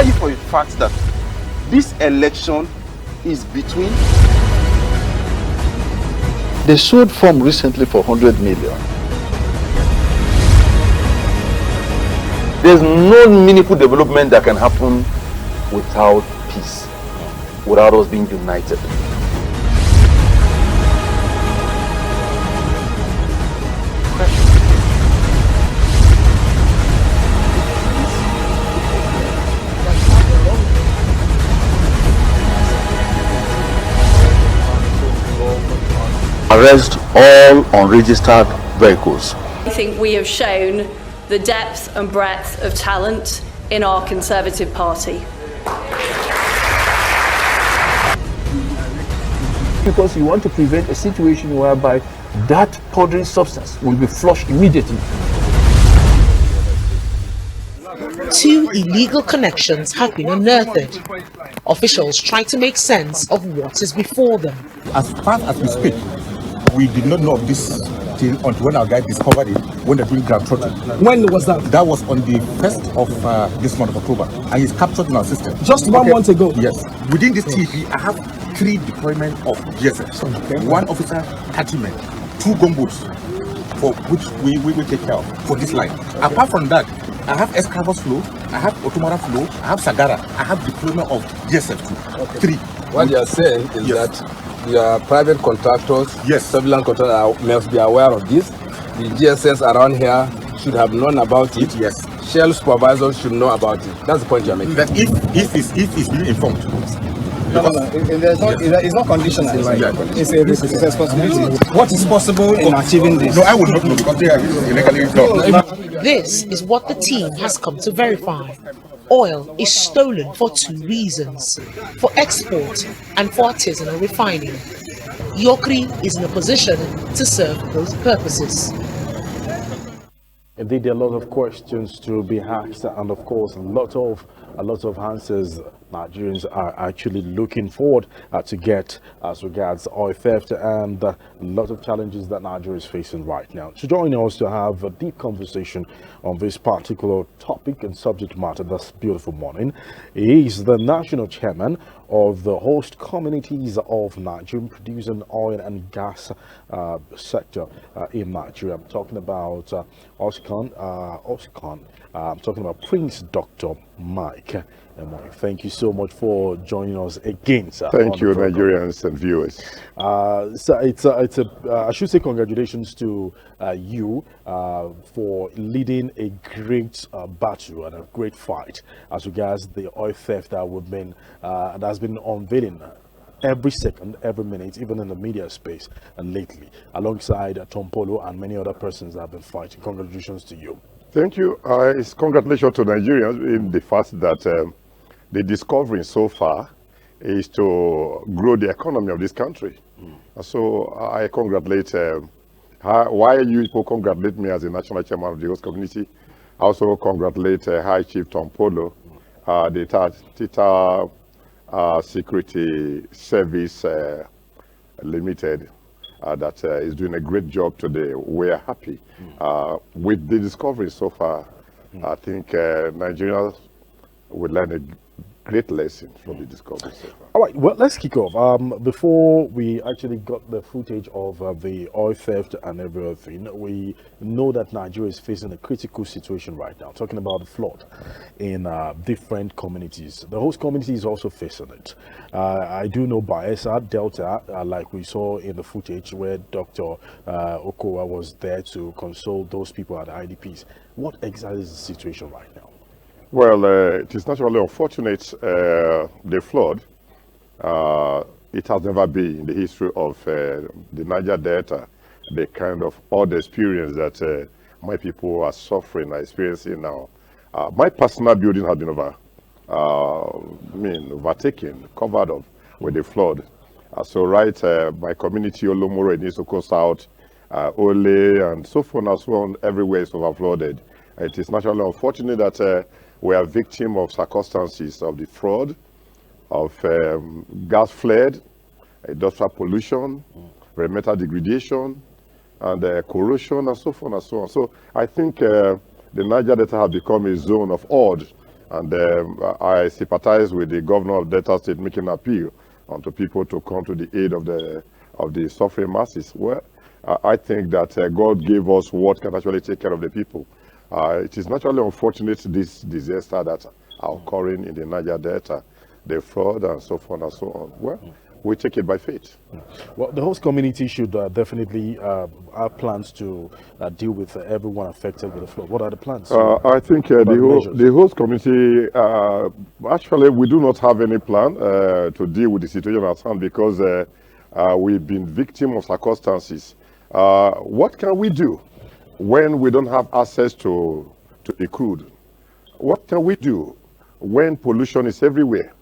tell you for a fact that this election is between... They sold form recently for 100 million. There's no meaningful development that can happen without peace, without us being united. Arrest all unregistered vehicles. I think we have shown the depth and breadth of talent in our Conservative Party. Because you want to prevent a situation whereby that powdery substance will be flushed immediately. 2 illegal connections have been unearthed. Officials try to make sense of what is before them. As fast as we speak, we did not know of this thing until when our guy discovered it when they're doing ground throttle. When was that? That was on the 1st of this month of October, and he's captured in our system. Just 1 month ago? Yes. Within this TV, I have 3 deployment of GSS. Okay. 1 officer, 30 men, 2 gunboats, for which we will take care of for this line. Okay. Apart from that, I have Escravos flow, I have Otomara flow, I have Sagara, I have deployment of GSF too. Okay. 3. What you are saying is that your private contractors, surveillance contractors must be aware of this. The GSS around here should have known about it. Yes. Shell supervisors should know about it. That's the point you are making. That if it's being informed. It's not conditional. It's a responsibility. What is possible in achieving this? No, I would not know because they are illegally done. This is what the team has come to verify. Oil is stolen for 2 reasons: for export and for artisanal refining. Yokri is in a position to serve both purposes. Indeed, there are a lot of questions to be asked, and of course, a lot of answers Nigerians are actually looking forward to get as regards oil theft and a lot of challenges that Nigeria is facing right now. To join us to have a deep conversation on this particular topic and subject matter this beautiful morning, he is the national chairman of the host communities of Nigeria producing oil and gas sector in Nigeria. I'm talking about HOSCON. I'm talking about Prince Dr. Mike. Thank you so much for joining us again, sir. Thank you, Nigerians and viewers. So I should say congratulations to you for leading a great battle and a great fight as regards the oil theft that has been unveiling every second, every minute, even in the media space and lately, alongside Tom Polo and many other persons that have been fighting. Congratulations to you. Thank you. It's congratulations to Nigerians in the fact that the discovery so far is to grow the economy of this country. So I congratulate, why you people congratulate me as the national chairman of the host community, I also congratulate High Chief Tom Polo, the Tita Security Service Limited, that is doing a great job today. We are happy with the discovery so far. I think Nigerians will learn a great lesson from the discovery so far. All right, well, let's kick off. Before we actually got the footage of the oil theft and everything, we know that Nigeria is facing a critical situation right now, talking about the flood in different communities. The host community is also facing it. I do know Bayelsa, Delta, like we saw in the footage where Dr. Okowa was there to console those people at the IDPs. What exactly is the situation right now? Well, it is naturally unfortunate, the flood. It has never been in the history of the Niger Delta, the kind of odd experience that my people are suffering, are experiencing now. My personal building has been overtaken, covered up with the flood. So my community, Olomoro, Nisoko South, Ole, and so forth and so on, everywhere is overflooded. It is naturally unfortunate that we are victims of circumstances of the fraud, of gas flood, industrial pollution, environmental degradation, and corrosion, and so forth and so on. So I think the Niger Delta has become a zone of odd And I sympathize with the governor of Delta State making an appeal onto people to come to the aid of the suffering masses. Well, I think that God gave us what can actually take care of the people. It is naturally unfortunate this disaster that are occurring in the Niger Delta, the flood and so forth and so on. Well, we take it by faith. Well, the host community should definitely have plans to deal with everyone affected with the flood. What are the plans? I think the host community, actually, we do not have any plan to deal with the situation at hand because we've been victim of circumstances. What can we do when we don't have access to the crude? What can we do when pollution is everywhere?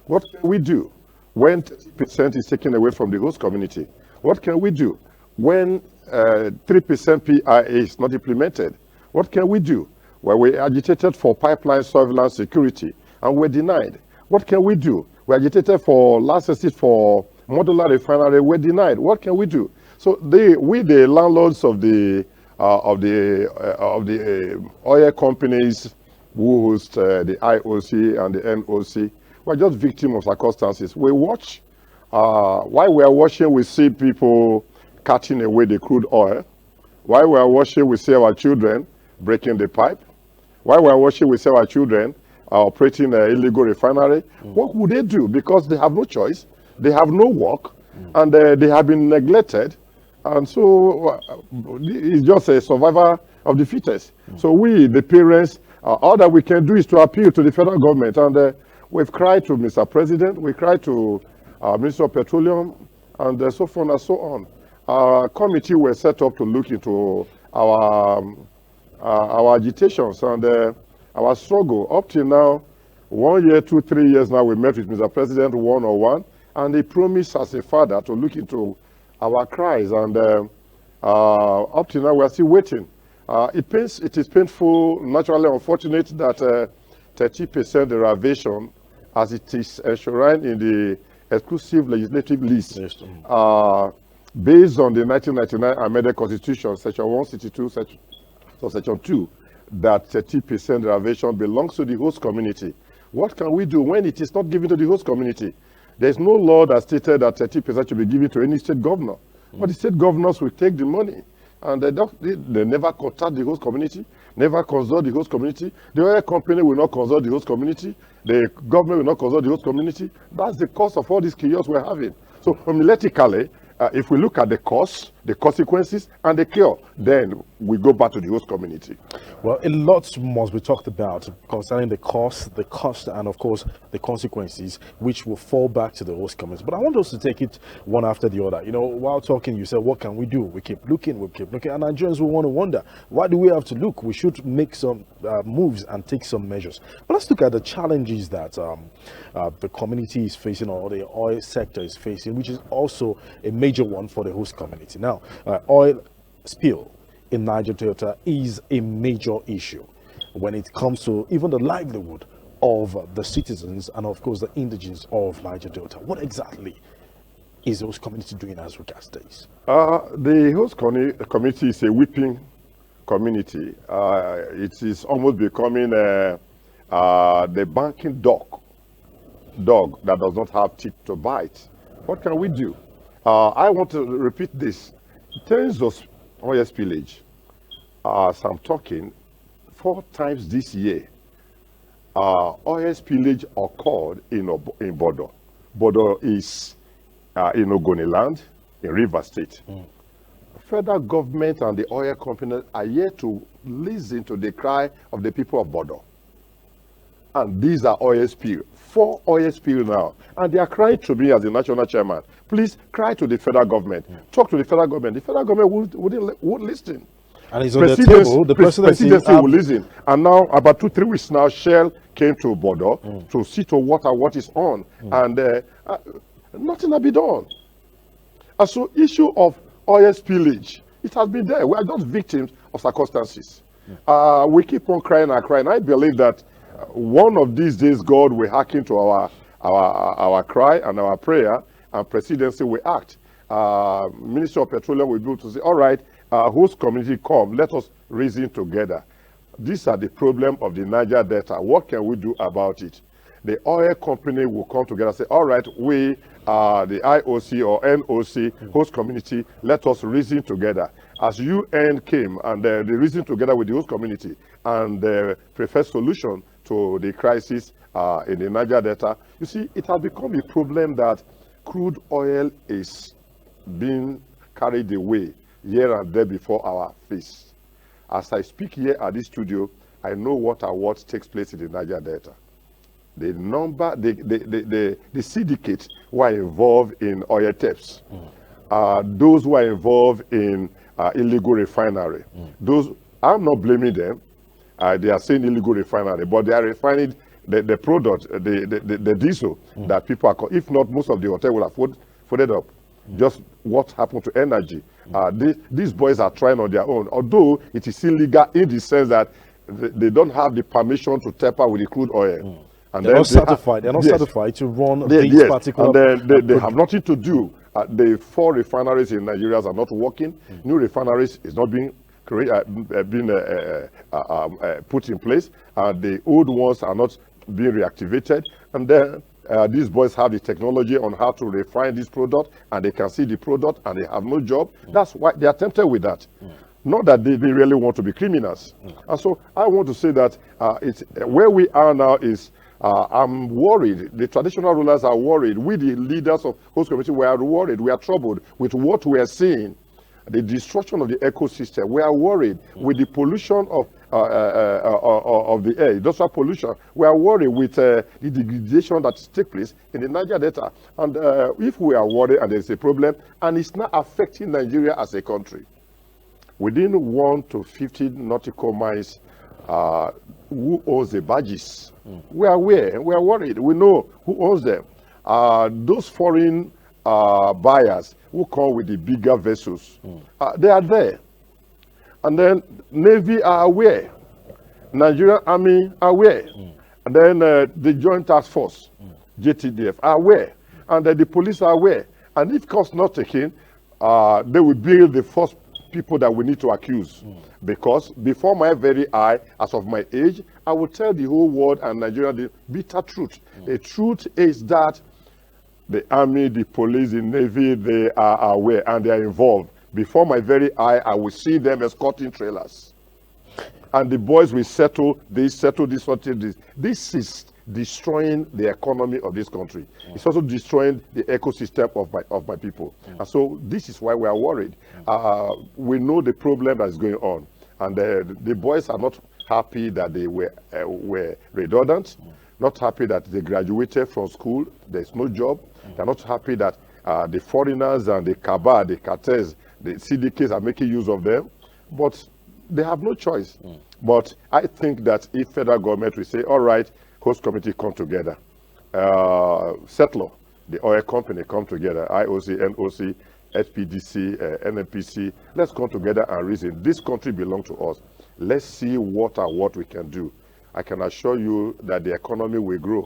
What can we do when 30% is taken away from the host community? What can we do when 3% PIA is not implemented? What can we do when we agitated for pipeline surveillance security and we're denied? What can we do? We agitated for licenses for modular refinery, we're denied. What can we do? So we, the landlords of the oil companies who host the IOC and the NOC, we're just victims of circumstances. We watch. While we are watching, we see people cutting away the crude oil. While we are watching, we see our children breaking the pipe. While we are watching, we see our children operating an illegal refinery. What would they do? Because they have no choice. They have no work. And they have been neglected. And so it's just a survivor of the fittest. So we, the parents, all that we can do is to appeal to the federal government. And we've cried to Mr. President, we cried to Minister of Petroleum, and so forth and so on. Our committee was set up to look into our agitations and our struggle. Up till now, 1 year, 2, 3 years now, we met with Mr. President one-on-one, and he promised as a father to look into our cries. And up till now, we are still waiting. It is painful, naturally unfortunate that 30% derivation, as it is enshrined in the exclusive legislative list, based on the 1999 amended Constitution, Section 162, Section 2, that 30% derivation belongs to the host community. What can we do when it is not given to the host community? There is no law that stated that 30% should be given to any state governor. But the state governors will take the money. And they never contact the host community, never consult the host community. The oil company will not consult the host community. The government will not consult the host community. That's the cause of all this chaos we're having. So homiletically, if we look at the cause, the consequences, and the cure, then we go back to the host community. Well, a lot must be talked about concerning the cost, and of course the consequences, which will fall back to the host community. But I want us to take it one after the other. You know, while talking, you said, what can we do? We keep looking, and Nigerians will want to wonder, why do we have to look? We should make some moves and take some measures. But let's look at the challenges that the community is facing, or the oil sector is facing, which is also a major one for the host community. Now, oil spill in Niger Delta is a major issue when it comes to even the livelihood of the citizens and of course the indigenes of Niger Delta. What exactly is the host community doing as regards this? The host community is a weeping community. It is almost becoming the banking dog that does not have teeth to bite. What can we do? I want to repeat this. In terms of oil spillage, as I'm talking, 4 times this year, oil spillage occurred in Bodo. Bodo is in Ogoniland, in River State. Federal government and the oil companies are yet to listen to the cry of the people of Bodo. And these are oil spill. 4 oil spill now. And they are crying to me as the national chairman. Please cry to the federal government. Talk to the federal government. The federal government would listen. And it's on the table. The presidency will listen. And now, about 2-3 weeks now, Shell came to Bodo to see to what is on. And nothing has been done. And so, issue of oil spillage, it has been there. We are just victims of circumstances. We keep on crying and crying. I believe that one of these days, God will hearken to our cry and our prayer, and presidency will act. Minister of Petroleum will be able to say, all right, host community, come, let us reason together. these are the problem of the Niger Delta. What can we do about it? The oil company will come together and say, all right, we are the IOC or NOC, host community, let us reason together. As UN came and they reasoned together with the host community and the preferred solution to the crisis in the Niger Delta, you see, it has become a problem that crude oil is being carried away here and there before our face. As I speak here at this studio, I know what takes place in the Niger Delta. The number, the syndicate who are involved in oil thefts, those who are involved in illegal refinery. Those, I'm not blaming them. They are saying illegal refinery, but they are refining the product, the diesel that people are. If not, most of the hotel will have folded up. Just what happened to energy. These boys are trying on their own, although it is illegal in the sense that they don't have the permission to tamper with the crude oil. And they're not certified. They're not certified to run these particular. And then they have nothing to do. The 4 refineries in Nigeria are not working. New refineries is not being put in place. The old ones are not being reactivated. And then these boys have the technology on how to refine this product, and they can see the product, and they have no job. That's why they are tempted with that. Not that they really want to be criminals. And so I want to say that it's where we are now is. I'm worried. The traditional rulers are worried. We, the leaders of host community, we are worried. We are troubled with what we are seeing. The destruction of the ecosystem. We are worried with the pollution of the air, industrial pollution. We are worried with the degradation that takes place in the Niger Delta. And if we are worried and there's a problem, and it's not affecting Nigeria as a country, within 1 to 50 nautical miles, who owns the barges? We are aware, we are worried. We know who owns them. Those foreign buyers who come with the bigger vessels, they are there. And then Navy are aware. Nigerian Army are aware. And then the Joint Task Force, JTDF, are aware. And then the police are aware. And if cost not taken, they will be the first people that we need to accuse. Because before my very eye, as of my age, I will tell the whole world and Nigeria the bitter truth. The truth is that the army, the police, the navy, they are aware and they are involved. Before my very eye, I will see them escorting trailers. And the boys will settle this, settle this. This is destroying the economy of this country. It's also destroying the ecosystem of my people. And so this is why we are worried. We know the problem that is going on. And the boys are not happy that they were redundant, not happy that they graduated from school, there's no job. They're not happy that the foreigners and the cabal, the cartels, the syndicates are making use of them. But they have no choice. But I think that if federal government will say, all right, host committee come together, settler, the oil company come together, IOC, NOC, SPDC, NNPC, let's come together and reason. This country belongs to us. Let's see what we can do. I can assure you that the economy will grow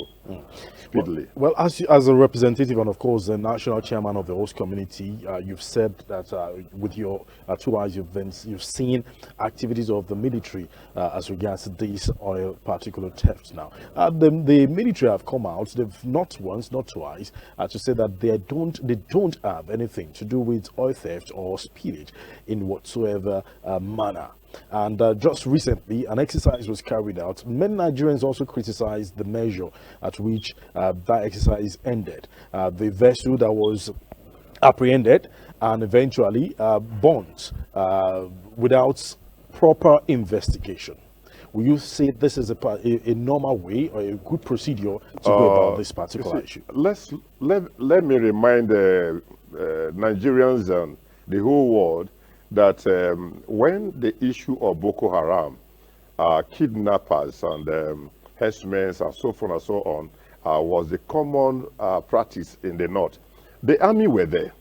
speedily. Well, as a representative and, of course, the national chairman of the host community, you've said that with your 2 eyes, you've seen activities of the military as regards to these oil particular thefts now. The military have come out, they've not once, not twice, to say that they don't have anything to do with oil theft or spillage in whatsoever manner. And just recently, an exercise was carried out. Many Nigerians also criticized the measure at which that exercise ended. The vessel that was apprehended and eventually burnt without proper investigation. Will you say this is a normal way or a good procedure to go about this particular issue? Let me remind Nigerians and the whole world that when the issue of Boko Haram, kidnappers and herdsmen and so forth and so on was the common practice in the north, the army were there.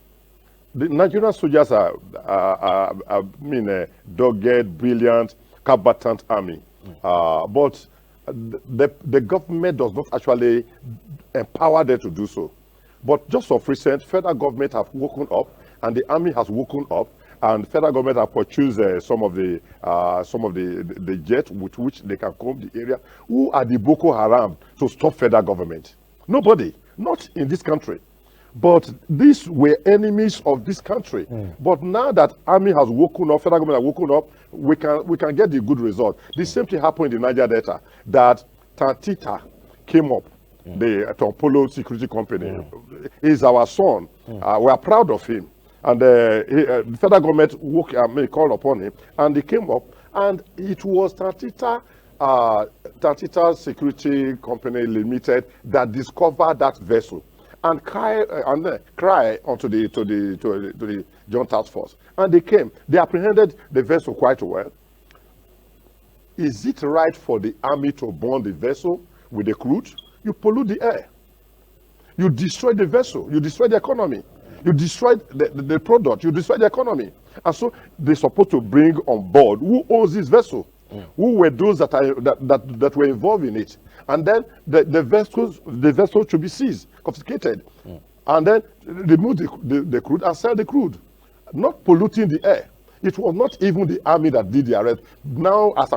The Nigerian soldiers are dogged, brilliant, combatant army. But the government does not actually empower them to do so. But just of recent, federal government have woken up and the army has woken up. and federal government have purchased some of the jets with which they can comb the area. Who are the Boko Haram to stop federal government? Nobody, not in this country. But these were enemies of this country. But now that army has woken up, federal government has woken up, we can get the good result. The same thing happened in the Niger Delta, that Tantita came up, the Tompolo security company. He's our son. We are proud of him. And the federal government called upon him, and he came up, and it was Tantita Security Company Limited that discovered that vessel and cry onto the Joint Task Force. And they came. They apprehended the vessel quite well. Is it right for the army to burn the vessel with the crude? You pollute the air. You destroy the vessel. You destroy the economy. You destroy the product. You destroy the economy. And so they're supposed to bring on board who owns this vessel. Who were those that were involved in it, and then the vessel should be seized, confiscated, and then remove the crude and sell the crude, not polluting the air. It was not even the army that did the arrest. Now, as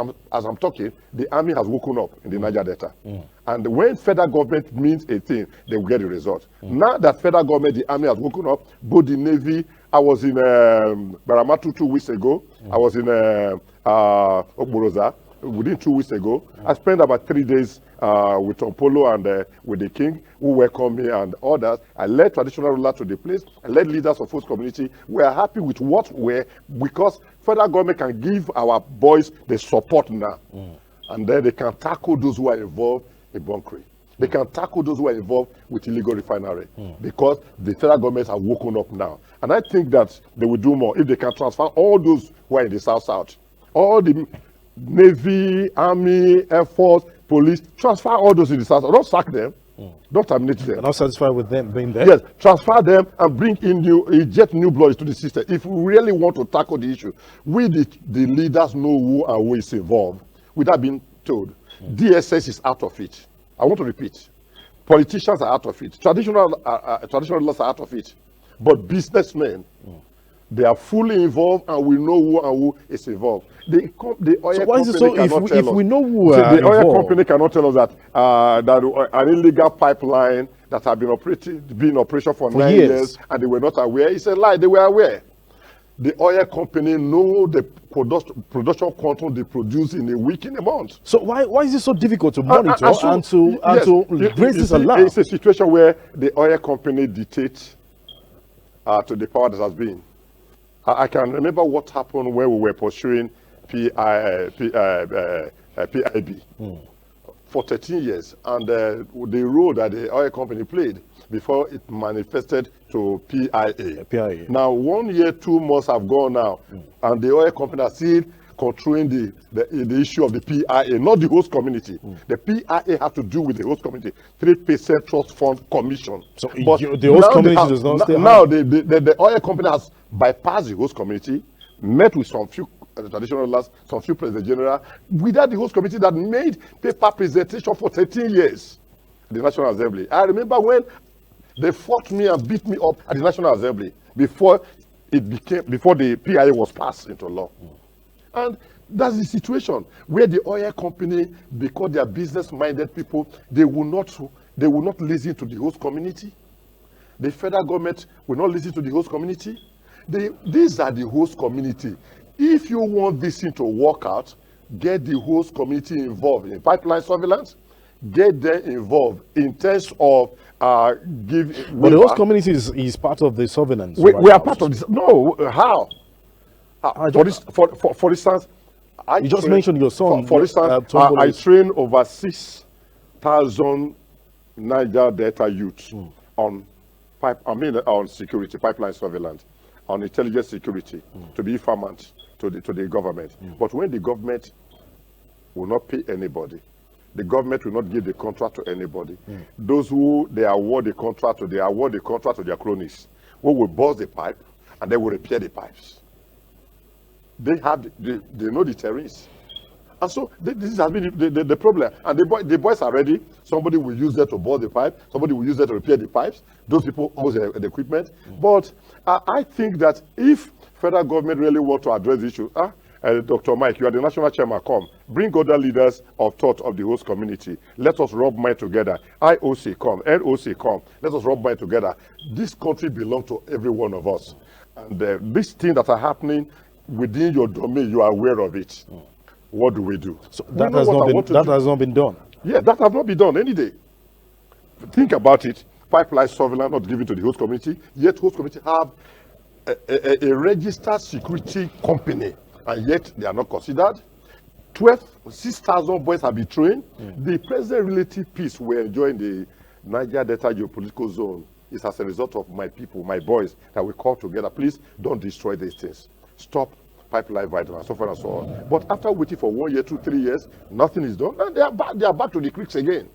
I'm talking, the army has woken up in the Niger Delta, and when federal government means a thing, they will get the result. Now that federal government, the army has woken up, both the Navy. I was in Baramatu 2 weeks ago. I was in Okboroza within 2 weeks ago. I spent about 3 days with Tompolo and with the king, who welcomed me and others. I led traditional rulers to the place. I led leaders of host community. We are happy with what we're, because federal government can give our boys the support now. And then they can tackle those who are involved in bunkering. They can tackle those who are involved with illegal refinery, because the federal government have woken up now. And I think that they will do more if they can transfer all those who are in the South, all the Navy, Army, Air Force, Police, transfer all those in the South. Don't sack them. Don't terminate them. You're not satisfied with them being there? Yes, transfer them and bring in inject new blood into the system. If we really want to tackle the issue, we, the leaders, know who and who is involved without being told. DSS is out of it. I want to repeat. Politicians are out of it. Traditional laws are out of it. But businessmen, they are fully involved, and we know who and who is involved. The oil company cannot tell us. If we know who the oil company cannot tell us that that an illegal pipeline that had been in operation for 9 years, and they were not aware. It's a lie. They were aware. The oil company know the production quantum they produce in a week, in a month. So why is it so difficult to monitor and to raise this alarm? It's a situation where the oil company dictates to the power that has been. I can remember what happened when we were pursuing PIB for 13 years, and the role that the oil company played before it manifested to PIA. Now, 1 year, 2 months have gone now, and the oil company are still controlling the issue of the PIA, not the host community. The PIA has to do with the host community, 3% trust fund commission. So the host community does not stay now the oil company has bypassed the host community, met with some few traditional rulers, some few president general, without the host committee that made paper presentation for 13 years at the National Assembly. I remember when they fought me and beat me up at the National Assembly before the PIA was passed into law. And that's the situation where the oil company, because they are business-minded people, they will not listen to the host community. The federal government will not listen to the host community. These are the host community. If you want this thing to work out, get the host community involved in pipeline surveillance, get them involved in terms of giving. But the host community is part of the surveillance. We are part of this. No, how? For instance, you just mentioned your son. For instance, I train over 6,000 Niger Delta youths on security, pipeline surveillance, on intelligence security, to be informant to the government. But when the government will not pay anybody, the government will not give the contract to anybody. Those who they award the contract to their cronies, who will burst the pipe and they will repair the pipes. They know the terrains, And so this has been the problem. And the boys are ready. Somebody will use that to bore the pipe. Somebody will use that to repair the pipes. Those people own the equipment. But I think that if federal government really want to address the issue, Dr. Mike, you are the national chairman, come. Bring other leaders of thought of the host community. Let us rub mind together. IOC, come. NOC, come. Let us rub mind together. This country belongs to every one of us. And these things that are happening within your domain, you are aware of it. What do we do? So that has not been done. Yeah, that has not been done any day. Think about it. Pipeline surveillance not given to the host community, yet host community have a registered security company, and yet they are not considered. 6,000 boys have been trained. The present relative peace we're enjoying the Niger Delta geopolitical zone is as a result of my people, my boys, that we call together. Please don't destroy these things. Stop pipeline violence, so forth and so on. But after waiting for 1 year, 2, 3 years, nothing is done, and they are back to the creeks again.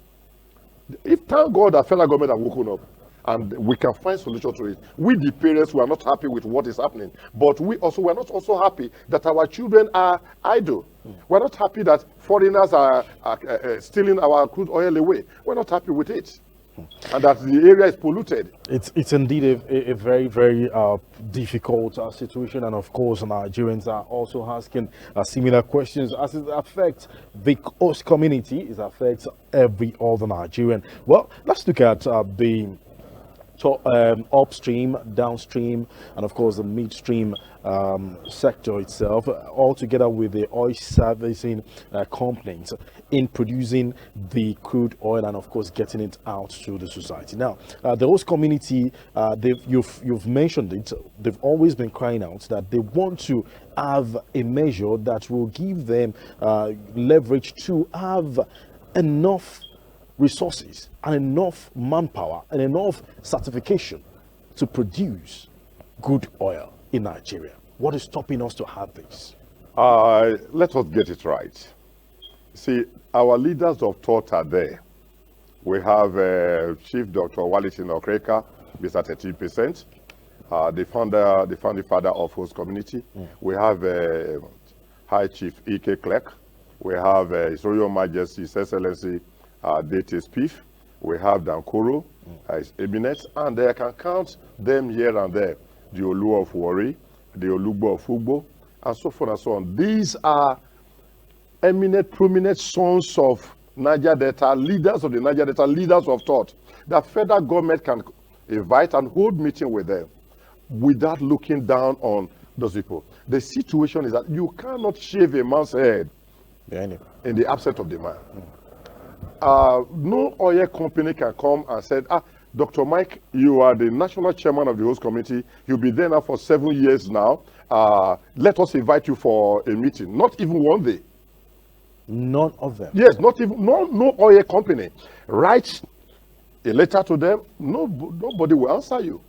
If thank God that federal government have woken up and we can find solution to it. We the parents, we are not happy with what is happening, but we are not also happy that our children are idle. We're not happy that foreigners are stealing our crude oil away. We're not happy with it. And that the area is polluted. It's indeed a very, very difficult situation, and of course Nigerians are also asking similar questions as it affects the host community. It affects every other Nigerian. Well, let's look at the upstream, downstream, and of course the midstream sector itself, all together with the oil servicing companies in producing the crude oil and of course getting it out to the society. Now, the host community, you've mentioned it, they've always been crying out that they want to have a measure that will give them leverage to have enough resources and enough manpower and enough certification to produce good oil in Nigeria. What is stopping us to have this? Let us get it right. See, our leaders of thought are there. We have Chief Dr. Walitin Okreka, with 13%, the founding father of host community. We have High Chief E.K. Clerk. We have His Royal Majesty, His Excellency, Date Spiff. We have Dankoro, His EMEH, and I can count them here and there. The Olu of Warri, the Olugbo of Ugbo, and so forth and so on. These are eminent, prominent sons of Niger Delta, leaders of the Niger Delta, leaders of thought. The federal government can invite and hold meeting with them without looking down on those people. The situation is that you cannot shave a man's head in the absence of the man. No oil company can come and say, Dr. Mike, you are the national chairman of the host committee. You'll be there now for 7 years now. Let us invite you for a meeting. Not even one day. None of them? Yes, not even, no oil company. Write a letter to them, nobody will answer you.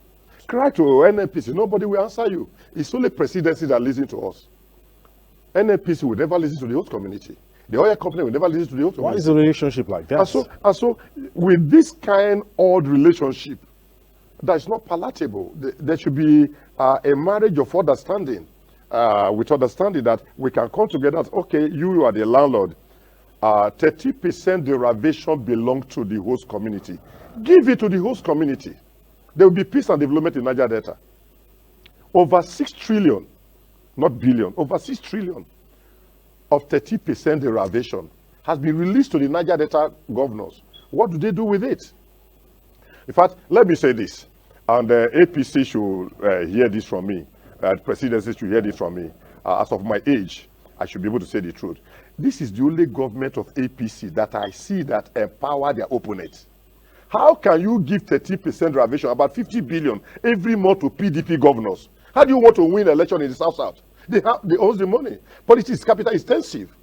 Cry to NNPC, nobody will answer you. It's only presidency that listens to us. NNPC will never listen to the host community. The oil company will never listen to the host community. Why is the relationship like that? And so with this kind of odd relationship, that's not palatable. There should be a marriage of understanding, with understanding that we can come together as, okay, you are the landlord. 30% derivation belongs to the host community. Give it to the host community. There will be peace and development in Niger Delta. Over 6 trillion, not billion, over 6 trillion of 30% derivation has been released to the Niger Delta governors. What do they do with it? In fact, let me say this, and the APC should hear this from me. The presidency should hear this from me. As of my age, I should be able to say the truth. This is the only government of APC that I see that empower their opponents. How can you give 30% derivation, about 50 billion, every month to PDP governors? How do you want to win an election in the South-South? They own the money. Politics is capital intensive.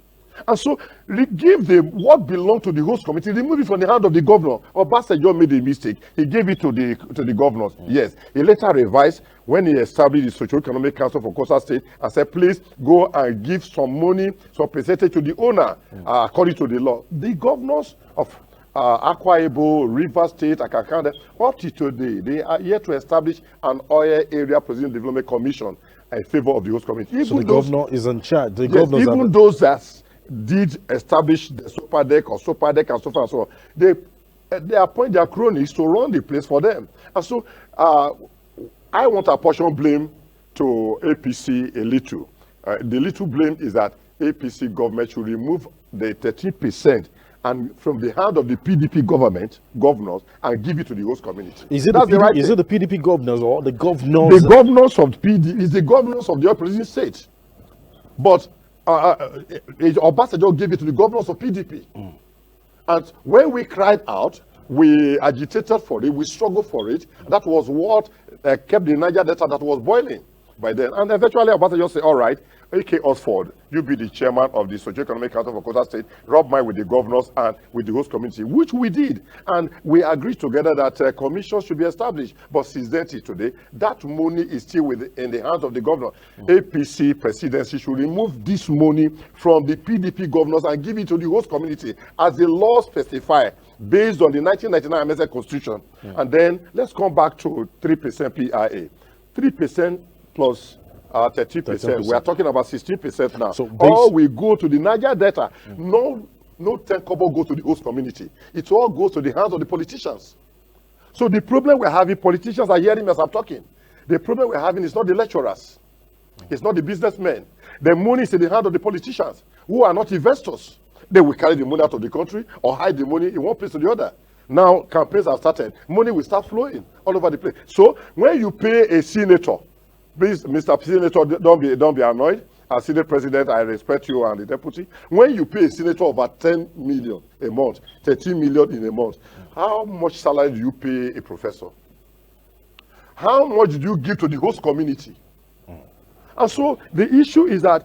And so, give what belongs to the host committee, remove it from the hand of the governor. Obasanjo made a mistake. He gave it to the governors. Yes. He later revised when he established the Socio-Economic Council for Coastal State and said, please go and give some money, some percentage to the owner, according to the law. The governors of Akwa Ibom, River State, Akakanda, up to today, they are here to establish an oil area president development commission in favor of the host community. So the governor is in charge. Even those that did establish the super deck or super deck and so forth and so on, they appoint their cronies to run the place for them. And so I want to apportion blame to APC a little. The little blame is that APC government should remove the 13% and from the hand of the PDP governors and give it to the host community. Is it the PDP governors or the governors? The governors of PDP is the governors of the opposition state. But Obasanjo gave it to the governors of PDP. And when we cried out, we agitated for it, we struggled for it. That was what kept the Niger Delta that was boiling by then. And eventually Obasanjo said, all right, A.K. Oxford, you be the chairman of the Socio-Economic Council of Kota State, rub mind with the governors and with the host community, which we did. And we agreed together that commissions should be established. But since then till today, that money is still in the hands of the governor. APC presidency should remove this money from the PDP governors and give it to the host community as the law specifies, based on the 1999 MSN Constitution. And then let's come back to 3% PIA. 3% plus 30%. We are talking about 16% now. So all we go to the Niger Delta. No 10 kobo go to the host community. It all goes to the hands of the politicians. So the problem we're having, politicians are hearing me as I'm talking. The problem we're having is not the lecturers. It's not the businessmen. The money is in the hands of the politicians who are not investors. They will carry the money out of the country or hide the money in one place to the other. Now campaigns have started. Money will start flowing all over the place. So when you pay a senator, please, Mr. Senator, don't be annoyed. As Senate President, I respect you and the deputy. When you pay a senator over 10 million a month, 13 million in a month, how much salary do you pay a professor? How much do you give to the host community? And so the issue is that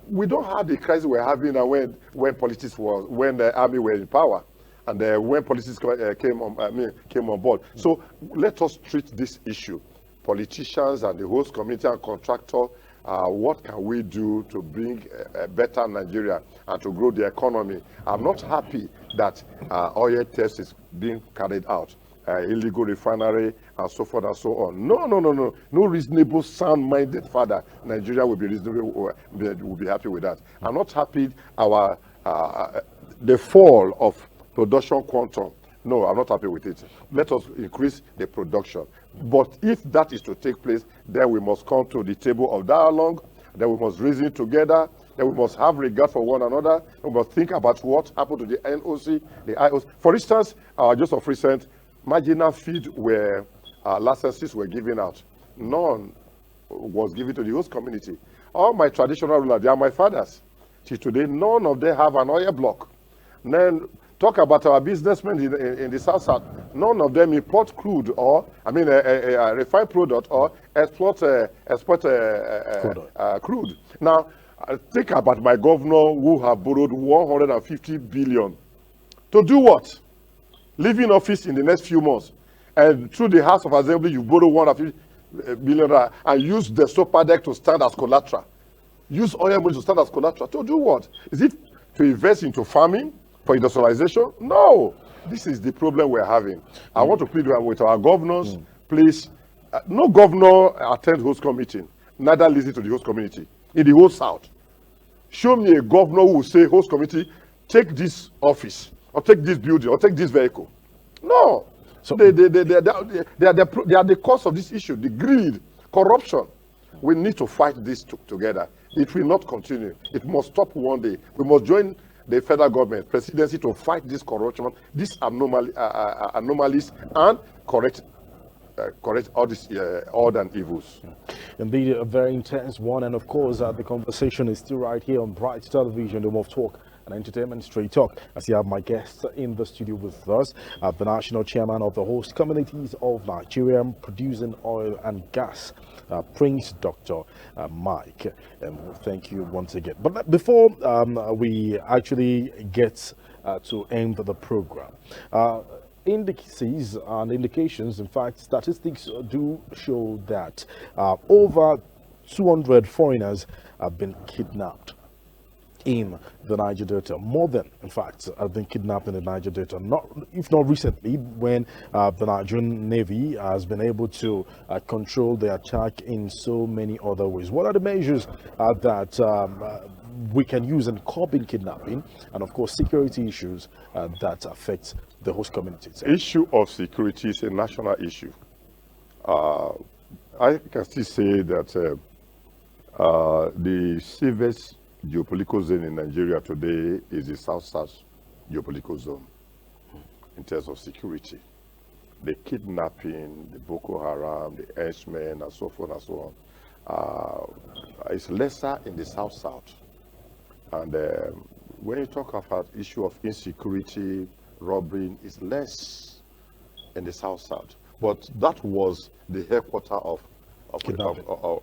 we don't have the crisis we're having now when the army were in power and when politics came on board. So let us treat this issue. Politicians and the host community and contractor, what can we do to bring a better Nigeria and to grow the economy? I'm not happy that oil theft is being carried out, illegal refinery and so forth and so on. No reasonable, sound-minded father Nigeria will be reasonable, will be happy with that. I'm not happy the fall of production quantum. No, I'm not happy with it. Let us increase the production. But if that is to take place, then we must come to the table of dialogue, then we must reason together, then we must have regard for one another, we must think about what happened to the NOC, the IOC. For instance, just of recent, marginal feed where licenses were given out. None was given to the host community. All my traditional rulers, they are my fathers. Till today, none of them have an oil block. Then talk about our businessmen in the South. None of them import crude or, a refined product or export crude. Now, think about my governor who have borrowed 150 billion. To do what? Leaving office in the next few months. And through the House of Assembly, you borrow 150 billion and use the super deck to stand as collateral. Use oil money to stand as collateral. To do what? Is it to invest into farming? For industrialization? No. This is the problem we're having. I want to plead with our governors, please. No governor attend host committee, neither listen to the host community in the whole South. Show me a governor who will say, host committee, take this office, or take this building, or take this vehicle. No. So they are the cause of this issue, the greed, corruption. We need to fight this together. It will not continue. It must stop one day. We must join the federal government, presidency to fight this corruption, these anomalies, and correct all these odd and evils. Indeed, a very intense one, and of course, the conversation is still right here on Bright Television, the Home of Talk and Entertainment Straight Talk. As you have my guests in the studio with us, the national chairman of the host communities of Nigeria producing oil and gas, Prince Dr. Mike. Thank you once again. But before we actually get to end the program, indices and indications, in fact, statistics do show that over 200 foreigners have been kidnapped in the Niger Delta. More than, in fact, have been kidnapped in the Niger Delta, if not recently, when the Nigerian Navy has been able to control the attack in so many other ways. What are the measures that we can use in curbing kidnapping, and of course security issues that affect the host community itself? Issue of security is a national issue. I can still say that the safest geopolitical zone in Nigeria today is the South-South geopolitical zone in terms of security. The kidnapping, the Boko Haram, the henchmen, and so forth and so on, is lesser in the South-South. And when you talk about issue of insecurity, robbery, it's less in the South-South. But that was the headquarters of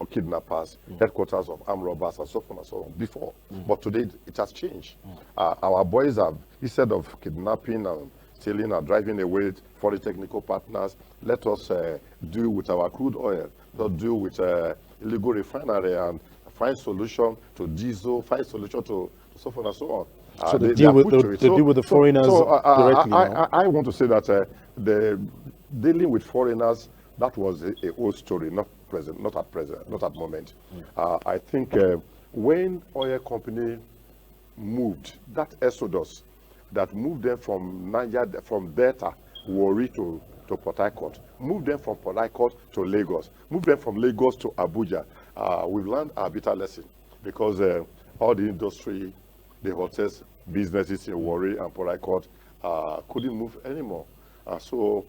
kidnappers, headquarters of armed robbers, and so forth and so on before. But today it has changed. Our boys have, instead of kidnapping and stealing and driving away foreign technical partners, let us deal with our crude oil, not deal with illegal refinery and find solution to diesel, find solution to so forth and so on. So they deal with the foreigners directly. I want to say that the dealing with foreigners, that was a old story, not at present, not at moment. I think when oil company moved, that exodus that moved them from Niger, from Delta, Warri to Port Harcourt, moved them from Port Harcourt to Lagos, moved them from Lagos to Abuja. We've learned a bitter lesson because all the industry, the hotels, businesses in Warri and Port Harcourt couldn't move anymore. So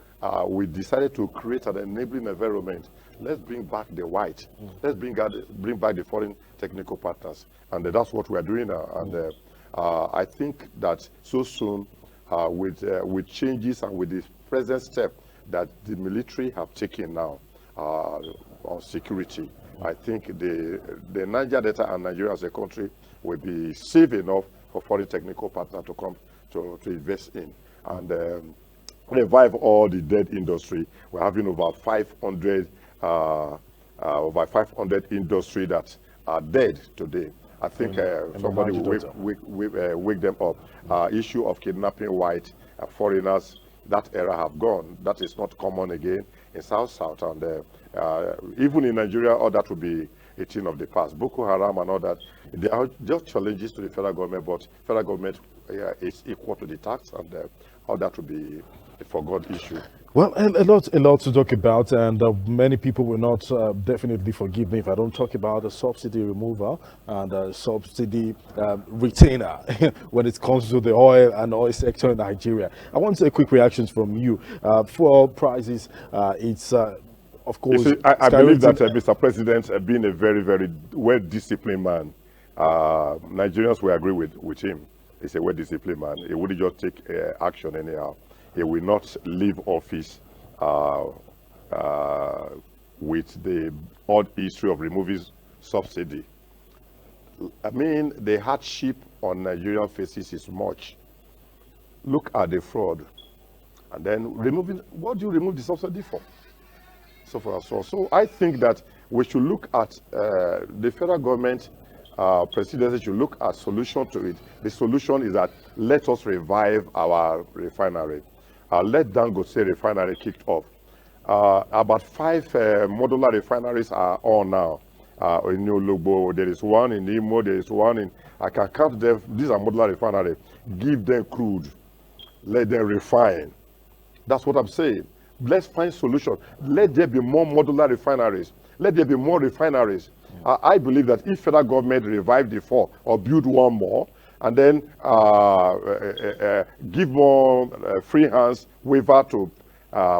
we decided to create an enabling environment. Let's bring back the white. Let's bring back the foreign technical partners. And that's what we are doing now. And I think that so soon, with changes and with the present step that the military have taken now on security, I think the Niger Delta and Nigeria as a country will be safe enough for foreign technical partners to come to invest in. And revive all the dead industry. We're having over 500 industry that are dead today. I think somebody will wake them up. Issue of kidnapping white foreigners, that era have gone. That is not common again in South-South. And even in Nigeria, all that will be a thing of the past. Boko Haram and all that, they are just challenges to the federal government, but federal government is equal to the tax, and all that will be a forgotten issue. Well, a lot to talk about, and many people will not definitely forgive me if I don't talk about the subsidy removal and subsidy retainer when it comes to the oil and oil sector in Nigeria. I want a quick reactions from you. Fuel prices, it's of course. You see, I believe that Mr. President, being a very, very well-disciplined man, Nigerians will agree with him. He's a well-disciplined man. He wouldn't just take action anyhow. He will not leave office with the odd history of removing subsidy. I mean, the hardship on Nigerian faces is much. Look at the fraud. And then removing, what do you remove the subsidy for? So I think that we should look at the federal government presidency should look at solution to it. The solution is that let us revive our refinery. Let Dangote refinery kicked off. About 5 modular refineries are on now. In New Lugbo, there is one in Imo, there is one in, I can count them, these are modular refineries. Give them crude, let them refine. That's what I'm saying. Let's find solution. Let there be more modular refineries. Let there be more refineries. I believe that if federal government revive the 4 or build one more, and then give more free hands waiver to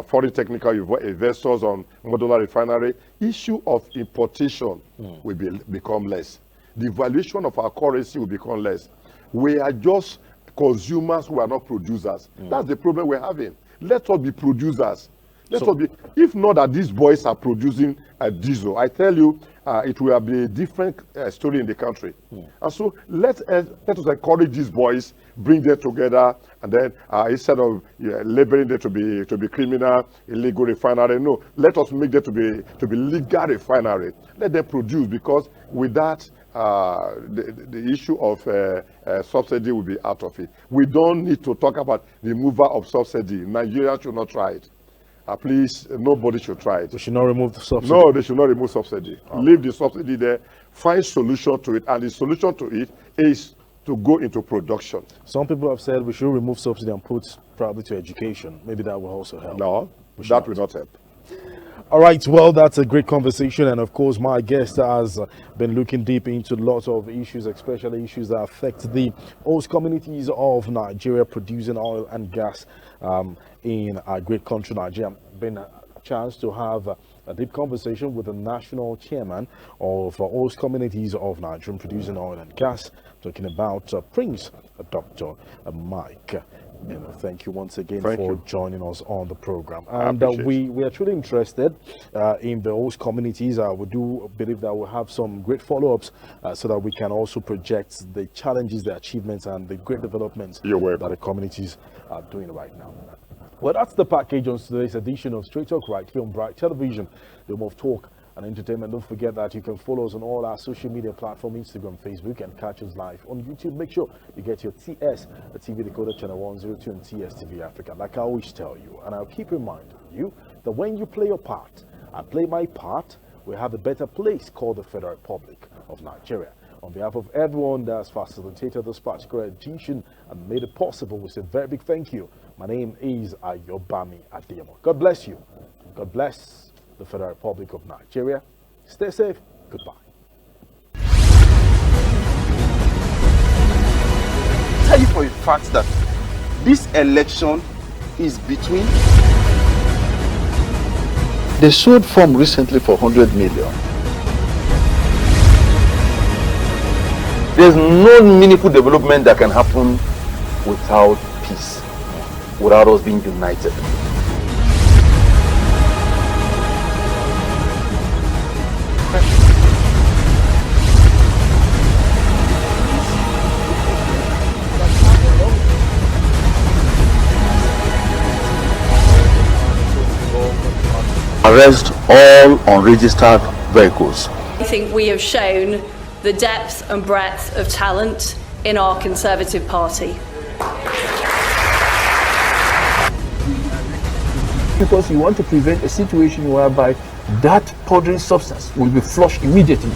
foreign technical investors on modular refinery, issue of importation will become less. The valuation of our currency will become less. We are just consumers who are not producers. That's the problem we're having. Let us be producers. Let us be. If not that these boys are producing diesel, I tell you, it will be a different story in the country. And so let us encourage these boys, bring them together, and then instead of labeling them to be criminal, illegal refinery, no, let us make them to be legal refinery. Let them produce, because with that, the issue of subsidy will be out of it. We don't need to talk about removal of subsidy. Nigeria should not try it. Please, nobody should try it. They should not remove the subsidy. No, they should not remove subsidy. Leave the subsidy there. Find solution to it, and the solution to it is to go into production. Some people have said we should remove subsidy and put probably to education. Maybe that will also help. No, that will not help. All right, well, that's a great conversation. And of course, my guest has been looking deep into lots of issues, especially issues that affect the host communities of Nigeria producing oil and gas in our great country, Nigeria. Been a chance to have a deep conversation with the national chairman of host communities of Nigeria producing oil and gas, talking about Prince Dr. Mike. Thank you once again for joining us on the program. And we are truly interested in the host communities. We do believe that we'll have some great follow-ups so that we can also project the challenges, the achievements, and the great developments that the communities are doing right now. Well, that's the package on today's edition of Straight Talk right here on Bright Television, the home of talk and entertainment. Don't forget that you can follow us on all our social media platforms, Instagram, Facebook, and catch us live on YouTube. Make sure you get your TS, the TV decoder channel 102 and TS TV Africa. Like I always tell you, and I'll keep reminding you that when you play your part, I play my part, we have a better place called the Federal Republic of Nigeria. On behalf of everyone that has facilitated this particular edition and made it possible, we say a very big thank you. My name is Ayobami Ademo. God bless you. God bless the Federal Republic of Nigeria. Stay safe. Goodbye. Tell you for a fact that this election is between. They sold farm recently for 100 million. There's no meaningful development that can happen without peace, without us being united. Arrest all unregistered vehicles. I think we have shown the depth and breadth of talent in our Conservative Party. Because you want to prevent a situation whereby that powdery substance will be flushed immediately